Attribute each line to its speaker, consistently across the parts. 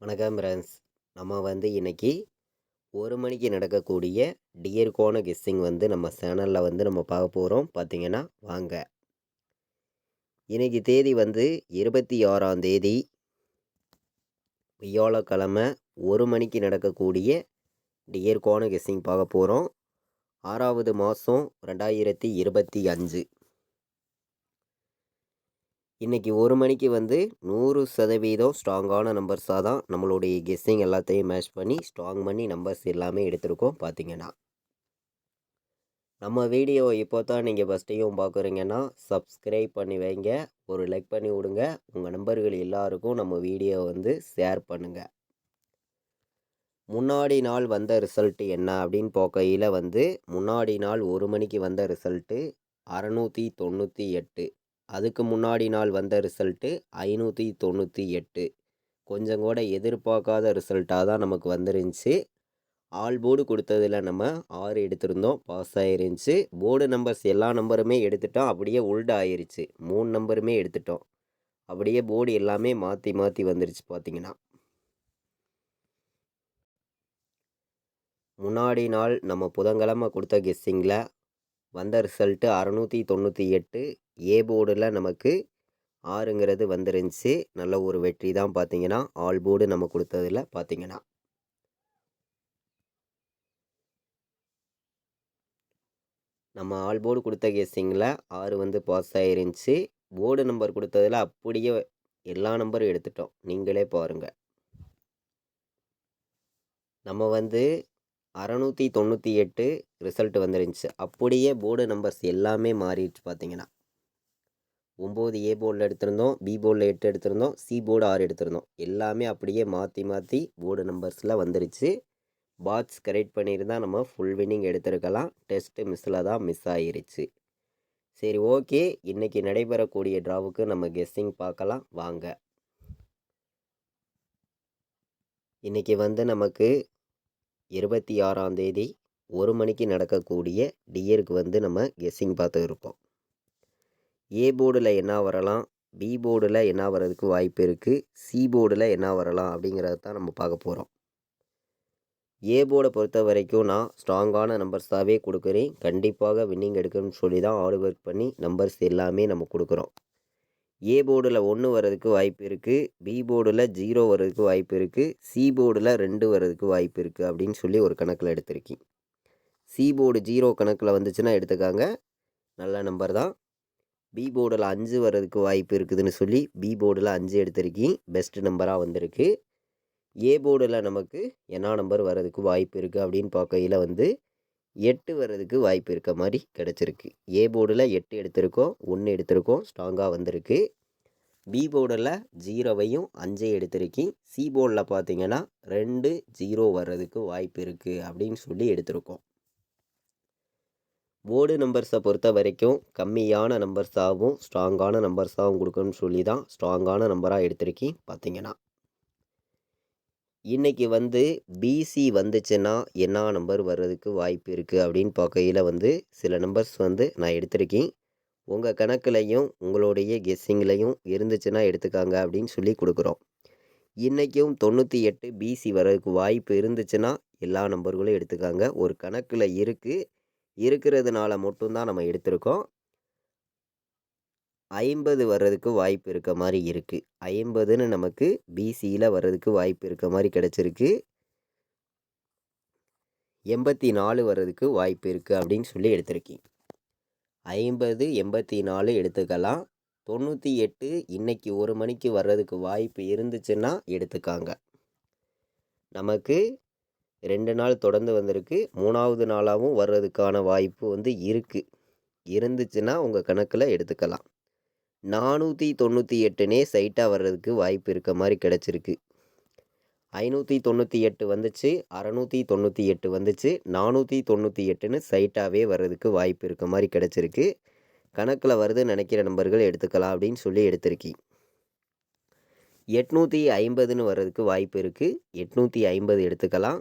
Speaker 1: வணக்கம் ஃப்ரெண்ட்ஸ். நம்ம இன்னைக்கு 1 மணிக்கு நடக்கக்கூடிய டியர்கான கெஸ்ஸிங் நம்ம சேனலில் நம்ம பார்க்க போகிறோம். பார்த்தீங்கன்னா வாங்க. இன்னைக்கு தேதி 26ஆம் தேதி வியாழக்கிழமை 1 மணிக்கு நடக்கக்கூடிய டியர்கான கெஸ்ஸிங் பார்க்க போகிறோம். 6வது மாதம் 2025. இன்றைக்கி 1 மணிக்கு 100% ஸ்ட்ராங்கான நம்பர்ஸாக தான் நம்மளுடைய கெஸ்ஸிங் எல்லாத்தையும் மேட்ச் பண்ணி ஸ்ட்ராங் பண்ணி நம்பர்ஸ் எல்லாமே எடுத்திருக்கோம். பார்த்தீங்கன்னா நம்ம வீடியோ இப்போ தான் நீங்கள் ஃபஸ்ட் டைம் பார்க்குறீங்கன்னா சப்ஸ்கிரைப் பண்ணி வைங்க, ஒரு லைக் பண்ணி விடுங்க. உங்கள் நண்பர்கள் எல்லாருக்கும் நம்ம வீடியோ ஷேர் பண்ணுங்கள். முன்னாடி நாள் வந்த ரிசல்ட்டு என்ன அப்படின்னு பார்க்கையில் முன்னாடி நாள் 1 மணிக்கு வந்த ரிசல்ட்டு 698. அதுக்கு முன்னாடி நாள் வந்த ரிசல்ட்டு 598. கொஞ்சம் கூட எதிர்பார்க்காத ரிசல்ட்டாக தான் நமக்கு வந்துருந்துச்சு. ஆல் போர்டு கொடுத்ததில் நம்ம 6 எடுத்திருந்தோம், பாஸ் ஆயிருந்துச்சு. போர்டு நம்பர்ஸ் எல்லா நம்பருமே எடுத்துட்டோம், அப்படியே உல்டு ஆயிருச்சு. 3 நம்பருமே எடுத்துட்டோம், அப்படியே போர்டு எல்லாமே மாற்றி மாற்றி வந்துருச்சு. பார்த்தீங்கன்னா முன்னாடி நாள் நம்ம புதன்கிழமை கொடுத்த கெஸ்ஸிங்கில் வந்த ரிசல்ட்டு 698. ஏ போர்டில் நமக்கு 6ங்கிறது வந்துருந்துச்சு. நல்ல ஒரு வெற்றி தான். பார்த்தீங்கன்னா ஆல் போர்டு நம்ம கொடுத்ததில் பார்த்தீங்கன்னா நம்ம ஆல் போர்டு கொடுத்த கெஸ்ஸிங்கில் 6 பாஸ் ஆயிருந்துச்சு. போர்டு நம்பர் கொடுத்ததில் அப்படியே எல்லா நம்பரும் எடுத்துட்டோம். நீங்களே பாருங்கள். நம்ம 698 ரிசல்ட் வந்துருந்துச்சு. அப்படியே போர்டு நம்பர்ஸ் எல்லாமே மாறிடுச்சு. பார்த்தீங்கன்னா 9 ஏ போர்டில் எடுத்திருந்தோம், பி போர்டில் 8 எடுத்திருந்தோம், சி போர்டு 6 எடுத்திருந்தோம். எல்லாமே அப்படியே மாற்றி மாற்றி போர்டு நம்பர்ஸில் வந்துருச்சு. பாட்ஸ் கரெக்ட் பண்ணியிருந்தால் நம்ம ஃபுல் வின்னிங் எடுத்திருக்கலாம். டெஸ்ட்டு மிஸ்ஸில் தான் மிஸ் ஆகிருச்சு. சரி, ஓகே. இன்றைக்கி நடைபெறக்கூடிய ட்ராவுக்கு நம்ம கெஸ்ஸிங் பார்க்கலாம் வாங்க. இன்றைக்கி நமக்கு 26ஆம் தேதி 1 மணிக்கு நடக்கக்கூடிய டியருக்கு நம்ம கெஸ்ஸிங் பார்த்து இருக்கோம். ஏ போர்டில் என்ன வரலாம், பி போர்டில் என்ன வர்றதுக்கு வாய்ப்பு இருக்குது, சி போர்டில் என்ன வரலாம் அப்படிங்கிறத தான் நம்ம பார்க்க போகிறோம். ஏ போர்டை பொறுத்த வரைக்கும் நான் ஸ்ட்ராங்கான நம்பர்ஸாகவே கொடுக்குறேன். கண்டிப்பாக வின்னிங் எடுக்கணும்னு சொல்லி தான் ஹார்ட் ஒர்க் பண்ணி நம்பர்ஸ் எல்லாமே நம்ம கொடுக்குறோம். ஏ போர்டில் 1 வர்றதுக்கு வாய்ப்பு இருக்குது, பி போர்டில் 0 வர்றதுக்கு வாய்ப்பு இருக்குது, சி போர்டில் 2 வர்றதுக்கு வாய்ப்பு இருக்குது அப்படின்னு சொல்லி ஒரு கணக்கில் எடுத்திருக்கேன். சி போர்டு 0 கணக்கில் வந்துச்சுன்னா எடுத்துக்காங்க, நல்ல நம்பர் தான். பி போர்டில் 5 வர்றதுக்கு வாய்ப்பு இருக்குதுன்னு சொல்லி பி போர்டில் 5 எடுத்திருக்கேன், பெஸ்ட் நம்பராக வந்திருக்கு. ஏ போர்டில் நமக்கு என்ன நம்பர் வர்றதுக்கு வாய்ப்பு இருக்குது அப்படின்னு பார்க்கையில் 8 வர்றதுக்கு வாய்ப்பு இருக்க மாதிரி கிடச்சிருக்கு. ஏ போர்டில் 8 எடுத்திருக்கோம், 1 எடுத்திருக்கோம், ஸ்ட்ராங்காக வந்திருக்கு. பி போர்டில் 0வையும் 5 எடுத்திருக்கேன். சி போர்டில் பார்த்தீங்கன்னா 2 0 வர்றதுக்கு வாய்ப்பு இருக்குது அப்படின்னு சொல்லி எடுத்திருக்கோம். போர்டு நம்பர்ஸை பொறுத்த வரைக்கும் கம்மியான நம்பர்ஸாகவும் ஸ்ட்ராங்கான நம்பர்ஸாகவும் கொடுக்கணும்னு சொல்லி தான் ஸ்ட்ராங்கான நம்பராக எடுத்திருக்கேன். பார்த்தீங்கன்னா இன்றைக்கி பிசி வந்துச்சுன்னா என்ன நம்பர் வர்றதுக்கு வாய்ப்பு இருக்குது அப்படின்னு பார்க்கையில் சில நம்பர்ஸ் நான் எடுத்திருக்கேன். உங்கள் கணக்குலையும் உங்களுடைய கெஸ்ஸிங்லையும் இருந்துச்சுன்னா எடுத்துக்காங்க அப்படின்னு சொல்லி கொடுக்குறோம். இன்றைக்கும் 98 பிசி வர்றதுக்கு வாய்ப்பு இருந்துச்சுன்னா எல்லா நம்பர்களும் எடுத்துக்காங்க. ஒரு கணக்கில் இருக்கிறதுனால மட்டும்தான் நம்ம எடுத்திருக்கோம். 50 வர்றதுக்கு வாய்ப்பு இருக்க மாதிரி இருக்குது. 50ன்னு நமக்கு பிசியில் வர்றதுக்கு வாய்ப்பு இருக்க மாதிரி கிடச்சிருக்கு. 84 வர்றதுக்கு வாய்ப்பு இருக்குது அப்படின்னு சொல்லி எடுத்திருக்கேன். 50 84 எடுத்துக்கலாம். 98 இன்னைக்கு 1 மணிக்கு வர்றதுக்கு வாய்ப்பு இருந்துச்சுன்னா எடுத்துக்காங்க. நமக்கு 2 நாள் தொடர்ந்து வந்திருக்கு. 3வது நாளாகவும் வர்றதுக்கான வாய்ப்பு இருக்குது. இருந்துச்சுன்னா உங்கள் கணக்கில் எடுத்துக்கலாம். 498னே சைட்டாக வர்றதுக்கு வாய்ப்பு இருக்க மாதிரி கிடச்சிருக்கு. 598 வந்துச்சு, 698 வந்துச்சு, 498ன்னு சைட்டாகவே வர்றதுக்கு வாய்ப்பு இருக்க மாதிரி கிடச்சிருக்கு. கணக்கில் வருதுன்னு நினைக்கிற நம்பர்கள் எடுத்துக்கலாம் அப்படின்னு சொல்லி எடுத்திருக்கேன். 850ன்னு வர்றதுக்கு வாய்ப்பு இருக்குது. 850 எடுத்துக்கலாம்.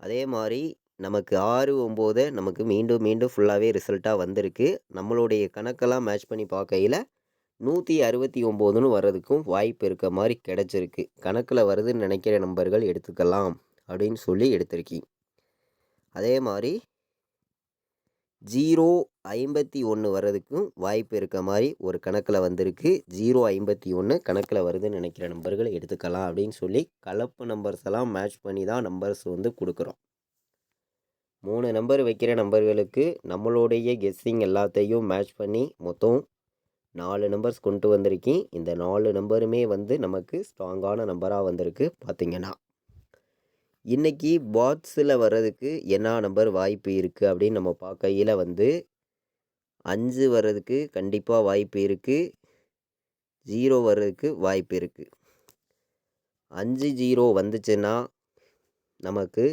Speaker 1: அதே மாதிரி நமக்கு 6 9 நமக்கு மீண்டும் மீண்டும் ஃபுல்லாகவே ரிசல்ட்டாக வந்திருக்கு. நம்மளுடைய கணக்கெல்லாம் மேட்ச் பண்ணி பார்க்கையில் 169ன்னு வர்றதுக்கும் வாய்ப்பு இருக்க மாதிரி கிடச்சிருக்கு. கணக்கில் வருதுன்னு நினைக்கிற நம்பர்கள் எடுத்துக்கலாம் அப்படின்னு சொல்லி எடுத்திருக்கீங்க. அதே மாதிரி 051 வர்றதுக்கும் வாய்ப்பு இருக்க மாதிரி ஒரு கணக்கில் வந்திருக்கு. 051 கணக்கில் வருதுன்னு நினைக்கிற நம்பர்கள் எடுத்துக்கலாம் அப்படின்னு சொல்லி கலப்பு நம்பர்ஸ் எல்லாம் மேட்ச் பண்ணி தான் நம்பர்ஸ் வந்து கொடுக்குறோம். 3 நம்பர் வைக்கிற நம்பர்களுக்கு நம்மளுடைய கெஸ்ஸிங் எல்லாத்தையும் மேட்ச் பண்ணி மொத்தம் 4 நம்பர்ஸ் கொண்டு வந்திருக்கேன். இந்த 4 நம்பருமே வந்து நமக்கு ஸ்ட்ராங்கான நம்பராக வந்திருக்கு. பார்த்திங்கன்னா இன்றைக்கி பாட்ஸில் வர்றதுக்கு என்ன நம்பர் வாய்ப்பு இருக்குது அப்படின்னு நம்ம பார்க்கையில் வந்து 5 வர்றதுக்கு கண்டிப்பாக வாய்ப்பு இருக்குது. 0 வர்றதுக்கு வாய்ப்பு இருக்குது. 5-0 வந்துச்சுன்னா நமக்கு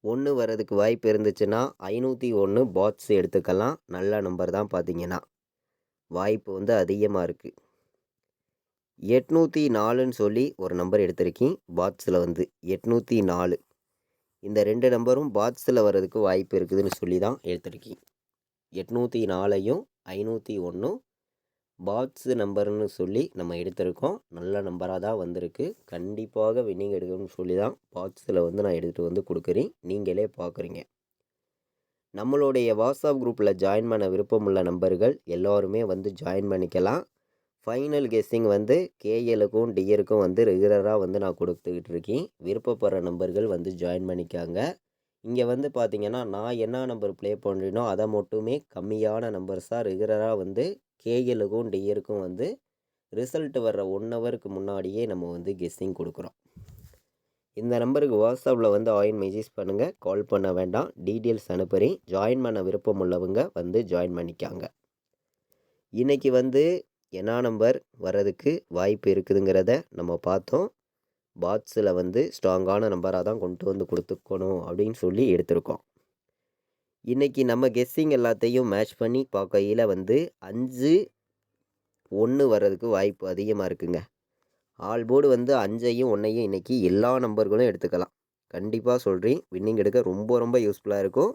Speaker 1: 1 வர்றதுக்கு வாய்ப்பு இருந்துச்சுன்னா 501 பாட்ஸ் எடுத்துக்கலாம். நல்ல நம்பர் தான். பார்த்திங்கன்னா வாய்ப்பு வந்து அதிகமாக இருக்குது. 804ன்னு சொல்லி ஒரு நம்பர் எடுத்திருக்கேன். பாட்ஸில் வந்து 804 இந்த 2 நம்பரும் பாட்ஸில் வர்றதுக்கு வாய்ப்பு இருக்குதுன்னு சொல்லி தான் எடுத்திருக்கேன். 804ஐயும் 501 பாட்ஸு நம்பர்னு சொல்லி நம்ம எடுத்திருக்கோம். நல்ல நம்பராக தான் வந்திருக்கு. கண்டிப்பாக வின்னிங் எடுக்கணும்னு சொல்லி தான் பாட்ஸில் வந்து நான் எடுத்துகிட்டு வந்து கொடுக்குறேன். நீங்களே பார்க்குறீங்க. நம்மளுடைய வாட்ஸ்அப் குரூப்பில் ஜாயின் பண்ண விருப்பமுள்ள நம்பர்கள் எல்லோருமே வந்து ஜாயின் பண்ணிக்கலாம். ஃபைனல் கெஸ்ஸிங் வந்து கேஎலுக்கும் டிஎருக்கும் வந்து ரெகுலராக வந்து நான் கொடுத்துக்கிட்டு இருக்கேன். விருப்பப்படுற நம்பர்கள் வந்து ஜாயின் பண்ணிக்காங்க. இங்கே வந்து பார்த்திங்கன்னா நான் என்ன நம்பர் ப்ளே பண்ணுறேனோ அதை மட்டுமே கம்மியான நம்பர்ஸாக ரெகுலராக வந்து கேஎலுக்கும் டிஎருக்கும் வந்து ரிசல்ட் வர்ற 1 ஹவருக்கு முன்னாடியே நம்ம வந்து கெஸ்ஸிங் கொடுக்குறோம். இந்த நம்பருக்கு வாட்ஸ்அப்பில் வந்து மெசேஜ் பண்ணுங்கள். கால் பண்ண வேண்டாம். டீட்டெயில்ஸ் அனுப்புகிறேன். ஜாயின் பண்ண விருப்பம் உள்ளவங்க வந்து ஜாயின் பண்ணிக்காங்க. இன்றைக்கி வந்து என்ன நம்பர் வர்றதுக்கு வாய்ப்பு இருக்குதுங்கிறத நம்ம பார்த்தோம். பாட்ஸில் வந்து ஸ்ட்ராங்கான நம்பராக தான் கொண்டு வந்து கொடுத்துக்கணும் அப்படின்னு சொல்லி எடுத்திருக்கோம். இன்றைக்கி நம்ம கெஸ்ஸிங் எல்லாத்தையும் மேட்ச் பண்ணி பார்க்கையில் வந்து 5-1 வர்றதுக்கு வாய்ப்பு அதிகமாக இருக்குங்க. ஆல் போர்டு வந்து 5ஐயும் 1ஐயும் இன்றைக்கி எல்லா நம்பர்களும் எடுத்துக்கலாம். கண்டிப்பாக சொல்கிறேன். வின்னிங் எடுக்க ரொம்ப ரொம்ப யூஸ்ஃபுல்லாக இருக்கும்.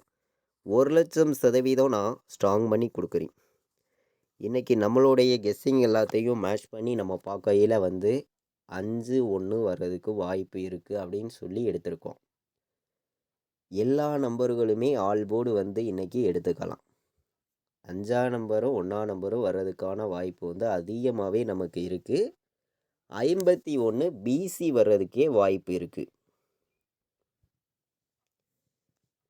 Speaker 1: 1,00,000% நான் ஸ்ட்ராங் பண்ணி கொடுக்குறேன். இன்றைக்கி நம்மளுடைய கெஸ்ஸிங் எல்லாத்தையும் மேட்ச் பண்ணி நம்ம பார்க்கையில் வந்து 5-1 வர்றதுக்கு வாய்ப்பு இருக்குது அப்படின்னு சொல்லி எடுத்திருக்கோம். எல்லா நம்பர்களுமே ஆல் போர்டு வந்து இன்றைக்கி எடுத்துக்கலாம். 5ஆம் நம்பரும் 1ஆம் நம்பரும் வர்றதுக்கான வாய்ப்பு வந்து அதிகமாகவே நமக்கு இருக்குது. 51 பிசி வர்றதுக்கே வாய்ப்பு இருக்குது.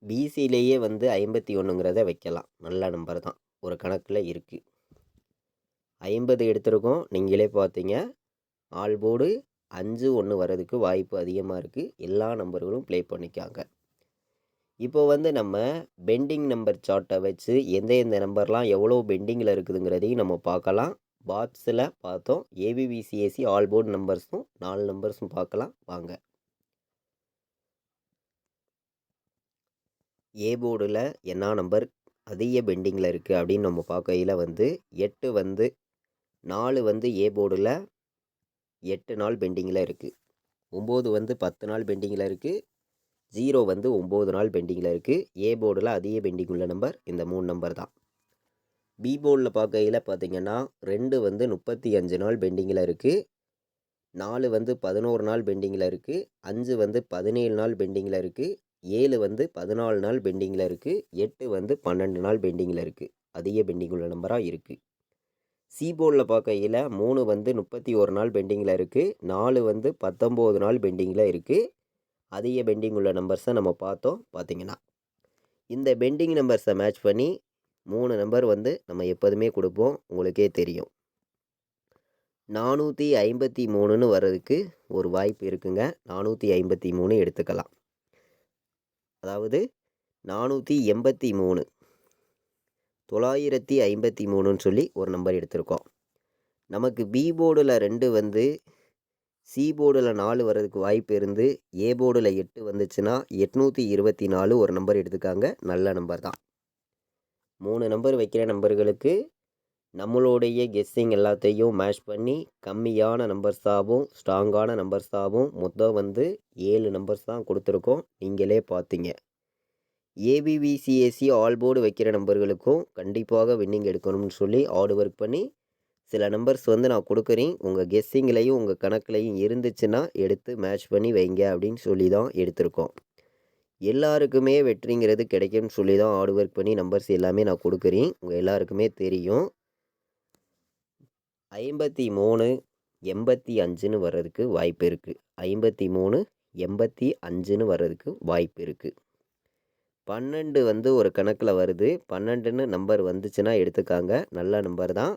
Speaker 1: பிசிலேயே வந்து 51ங்கிறத வைக்கலாம். நல்ல நம்பர் தான். ஒரு கணக்கில் இருக்குது. 50 எடுத்திருக்கோம். நீங்களே பார்த்தீங்க. ஆல் போர்டு 5-1 வர்றதுக்கு வாய்ப்பு அதிகமாக இருக்குது. எல்லா நம்பர்களும் ப்ளே பண்ணிக்காங்க. இப்போ வந்து நம்ம பெண்டிங் நம்பர் சார்ட்டை வச்சு எந்த நம்பர்லாம் எவ்வளோ பெண்டிங்கில் இருக்குதுங்கிறதையும் நம்ம பார்க்கலாம். பாட்ஸில் பார்த்தோம். ஏபிபிசிஎஸ்சி ஆல் போர்டு நம்பர்ஸும் 4 நம்பர்ஸும் பார்க்கலாம். வாங்க. ஏ போர்டில் என்ன நம்பர் அதிக பெண்டிங்கில் இருக்குது அப்படின்னு நம்ம பார்க்கையில் வந்து 8 வந்து 4 வந்து ஏ போர்டில் 8 நாள் பெண்டிங்கில் இருக்குது. 9 வந்து 10 நாள் பெண்டிங்கில் இருக்குது. 0 வந்து 9 நாள் பெண்டிங்கில் இருக்குது. ஏ போர்டில் அதிக பெண்டிங் உள்ள நம்பர் இந்த 3 நம்பர் தான். பி போர்டில் பார்க்கையில் பார்த்திங்கன்னா 2 வந்து 35 நாள் பெண்டிங்கில் இருக்குது. 4 வந்து 11 நாள் பெண்டிங்கில் இருக்குது. 5 வந்து 17 நாள் பெண்டிங்கில் இருக்குது. 7 வந்து 14 நாள் பெண்டிங்கில் இருக்குது. 8 வந்து 12 நாள் பெண்டிங்கில் இருக்குது. அதிக பெண்டிங் உள்ள நம்பராக இருக்குது. சி போர்டில் பார்க்கையில் 3 வந்து 31 நாள் பெண்டிங்கில் இருக்குது. 4 வந்து 19 நாள் பெண்டிங்கில் இருக்குது. அதிக பெண்டிங் உள்ள நம்பர்ஸை நம்ம பார்த்தோம். பார்த்திங்கன்னா இந்த பெண்டிங் நம்பர்ஸை மேட்ச் பண்ணி 3 நம்பர் வந்து நம்ம எப்போதுமே கொடுப்போம். உங்களுக்கே தெரியும். 453ன்னு வர்றதுக்கு ஒரு வாய்ப்பு இருக்குங்க. 453 எடுத்துக்கலாம். அதாவது 483 953ன்னு சொல்லி ஒரு நம்பர் எடுத்திருக்கோம். நமக்கு பி போர்டில் 2 வந்து சி போர்டில் 4 வர்றதுக்கு வாய்ப்பு இருந்து ஏ போர்டில் 8 வந்துச்சுன்னா 824 ஒரு நம்பர் எடுத்துக்காங்க. நல்ல நம்பர் தான். 3 நம்பர் வைக்கிற நம்பர்களுக்கு நம்மளுடைய கெஸ்ஸிங் எல்லாத்தையும் மேட்ச் பண்ணி கம்மியான நம்பர்ஸாகவும் ஸ்ட்ராங்கான நம்பர்ஸாகவும் மொத்தம் வந்து 7 நம்பர்ஸ் தான் கொடுத்துருக்கோம். நீங்களே பார்த்தீங்க. ஏபிபிசிஎஸ்சி ஆல் போர்டு வைக்கிற நம்பர்களுக்கும் கண்டிப்பாக வின்னிங் எடுக்கணும்னு சொல்லி ஹார்ட் ஒர்க் பண்ணி சில நம்பர்ஸ் வந்து நான் கொடுக்குறேன். உங்கள் கெஸ்ஸிங்லேயும் உங்கள் கணக்குலையும் இருந்துச்சுன்னா எடுத்து மேட்ச் பண்ணி வைங்க அப்படின்னு சொல்லி தான் எடுத்திருக்கோம். எல்லாருக்குமே வெற்றிங்கிறது கிடைக்கும்னு சொல்லி தான் ஹார்ட் ஒர்க் பண்ணி நம்பர்ஸ் எல்லாமே நான் கொடுக்குறேன். உங்கள் எல்லாருக்குமே தெரியும். 53 85ன்னு வர்றதுக்கு வாய்ப்பு இருக்குது. 53 85ன்னு வர்றதுக்கு வாய்ப்பு இருக்குது. 12 வந்து ஒரு கணக்கில் வருது. 12ன்னு நம்பர் வந்துச்சுன்னா எடுத்துக்காங்க. நல்ல நம்பர் தான்.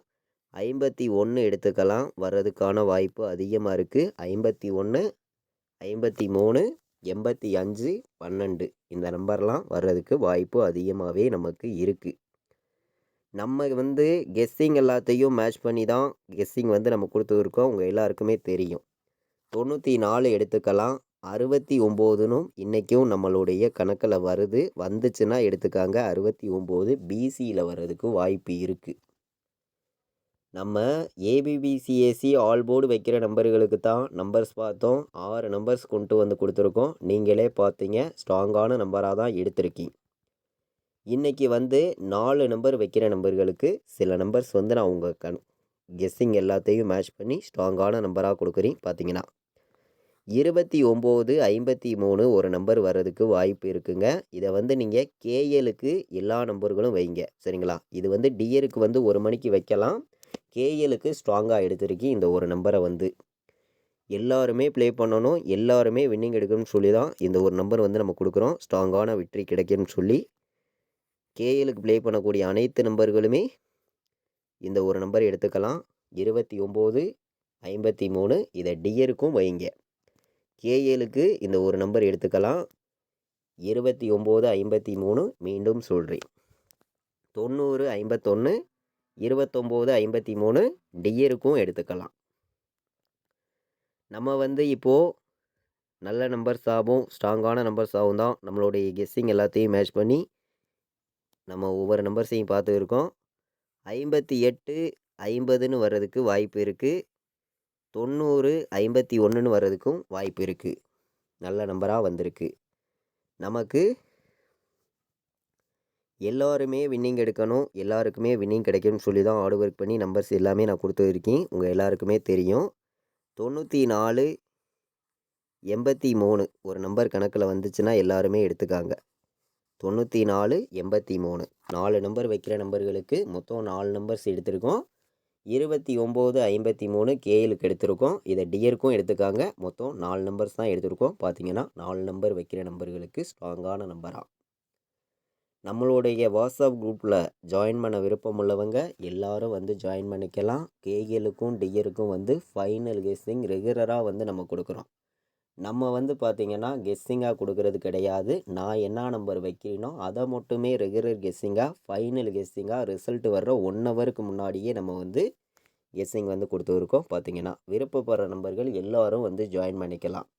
Speaker 1: 51 எடுத்துக்கலாம். வர்றதுக்கான வாய்ப்பு அதிகமாக இருக்குது. 51 53 85 12 இந்த நம்பர்லாம் வர்றதுக்கு வாய்ப்பு அதிகமாகவே நமக்கு இருக்குது. நம்ம வந்து கெஸ்ஸிங் எல்லாத்தையும் மேட்ச் பண்ணி தான் கெஸ்ஸிங் வந்து நம்ம கொடுத்துருக்கோம். உங்கள் எல்லாருக்குமே தெரியும். 94 எடுத்துக்கலாம். 69னும் இன்றைக்கும் நம்மளுடைய கணக்கில் வருது. வந்துச்சுன்னா எடுத்துக்காங்க. 69 பிசியில் வர்றதுக்கு வாய்ப்பு இருக்குது. நம்ம ஏபிபிசிஎஸ்சி ஆல் போர்டு வைக்கிற நம்பர்களுக்கு தான் நம்பர்ஸ் பார்த்தோம். 6 நம்பர்ஸ் கொண்டு வந்து கொடுத்துருக்கோம். நீங்களே பார்த்தீங்க, ஸ்ட்ராங்கான நம்பராக தான் எடுத்திருக்கீங்க. இன்றைக்கி வந்து 4 நம்பர் வைக்கிற நம்பர்களுக்கு சில நம்பர்ஸ் வந்து நான் உங்கள் கெஸ்ஸிங் எல்லாத்தையும் மேட்ச் பண்ணி ஸ்ட்ராங்கான நம்பராக கொடுக்குறேன். பார்த்தீங்கன்னா 29 53 ஒரு நம்பர் வர்றதுக்கு வாய்ப்பு இருக்குங்க. இதை வந்து நீங்கள் கேஎலுக்கு எல்லா நம்பர்களும் வைங்க. சரிங்களா? இது வந்து டிஎருக்கு வந்து 1 மணிக்கு வைக்கலாம். கேஎலுக்கு ஸ்ட்ராங்காக எடுத்திருக்கி இந்த ஒரு நம்பரை வந்து எல்லாருமே ப்ளே பண்ணணும். எல்லாருமே வின்னிங் எடுக்கணும்னு சொல்லி தான் இந்த ஒரு நம்பர் வந்து நம்ம கொடுக்குறோம். ஸ்ட்ராங்கான வெற்றி கிடைக்கும்னு சொல்லி கேஎலுக்கு ப்ளே பண்ணக்கூடிய அனைத்து நம்பர்களுமே இந்த ஒரு நம்பர் எடுத்துக்கலாம். 29 53 இதை டிஎருக்கும் வைங்க. கேஎலுக்கு இந்த ஒரு நம்பர் எடுத்துக்கலாம். 29 53 மீண்டும் சொல்கிறேன். 90 51 29 53 டிஎருக்கும் எடுத்துக்கலாம். நம்ம வந்து இப்போது நல்ல நம்பர்ஸாகவும் ஸ்ட்ராங்கான நம்பர்ஸாகவும் தான் நம்மளுடைய கெஸ்ஸிங் எல்லாத்தையும் மேட்ச் பண்ணி நம்ம ஒவ்வொரு நம்பர்ஸையும் பார்த்துருக்கோம். 58 50ன்னு வர்றதுக்கு வாய்ப்பு இருக்குது. 90 51ன்னு வர்றதுக்கும் வாய்ப்பு இருக்குது. நல்ல நம்பராக வந்திருக்கு. நமக்கு எல்லாருமே வின்னிங் எடுக்கணும், எல்லாருக்குமே வின்னிங் கிடைக்கும்னு சொல்லி தான் ஹார்ட் ஒர்க் பண்ணி நம்பர்ஸ் எல்லாமே நான் கொடுத்துருக்கேன். உங்கள் எல்லாருக்குமே தெரியும். 94 83 ஒரு நம்பர் கணக்கில் வந்துச்சுன்னா எல்லாருமே எடுத்துக்காங்க. 94 83 4 நம்பர் வைக்கிற நம்பர்களுக்கு மொத்தம் 4 நம்பர்ஸ் எடுத்திருக்கோம். 29 53 கேஎலுக்கு எடுத்திருக்கோம். இதை டிஎருக்கும் எடுத்துக்காங்க. மொத்தம் 4 நம்பர்ஸ் தான் எடுத்திருக்கோம். பார்த்தீங்கன்னா 4 நம்பர் வைக்கிற நம்பர்களுக்கு ஸ்ட்ராங்கான நம்பராக. நம்மளுடைய வாட்ஸ்அப் குரூப்பில் ஜாயின் பண்ண விருப்பம் உள்ளவங்க எல்லாரும் வந்து ஜாயின் பண்ணிக்கலாம். கேஎலுக்கும் டிஎருக்கும் வந்து ஃபைனல் கெஸ்ஸிங் ரெகுலராக வந்து நம்ம கொடுக்குறோம். நம்ம வந்து பார்த்திங்கன்னா கெஸ்ஸிங்காக கொடுக்கறது கிடையாது. நான் என்ன நம்பர் வைக்கிறேனோ அதை மட்டுமே ரெகுலர் கெஸ்ஸிங்காக ஃபைனல் கெஸ்ஸிங்காக ரிசல்ட் வர்ற 1 ஹவருக்கு முன்னாடியே நம்ம வந்து கெஸ்ஸிங் வந்து கொடுத்துருக்கோம். பார்த்திங்கன்னா விருப்பப்படுற நம்பர்கள் எல்லோரும் வந்து ஜாயின் பண்ணிக்கலாம்.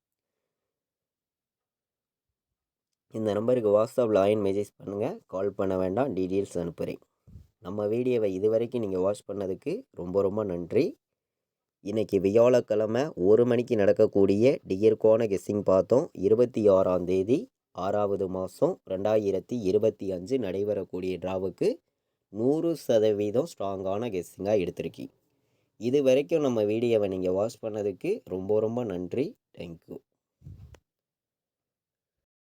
Speaker 1: இந்த நம்பருக்கு வாட்ஸ்அப்பில் லைன் மெசேஜ் பண்ணுங்கள். கால் பண்ண வேண்டாம். டீட்டெயில்ஸ் அனுப்புகிறேன். நம்ம வீடியோவை இதுவரைக்கும் நீங்கள் வாட்ச் பண்ணதுக்கு ரொம்ப ரொம்ப நன்றி. இன்றைக்கி வியாழக்கிழமை 1 மணிக்கு நடக்கக்கூடிய டிஎருக்கான கெஸ்ஸிங் பார்த்தோம். 26ஆம் தேதி 6வது மாதம் 2025 நடைபெறக்கூடிய ட்ராவுக்கு 100% ஸ்ட்ராங்கான கெஸ்ஸிங்காக எடுத்திருக்கி. இது வரைக்கும் நம்ம வீடியோவை நீங்கள் வாட்ச் பண்ணதுக்கு ரொம்ப ரொம்ப நன்றி. தேங்க்யூ.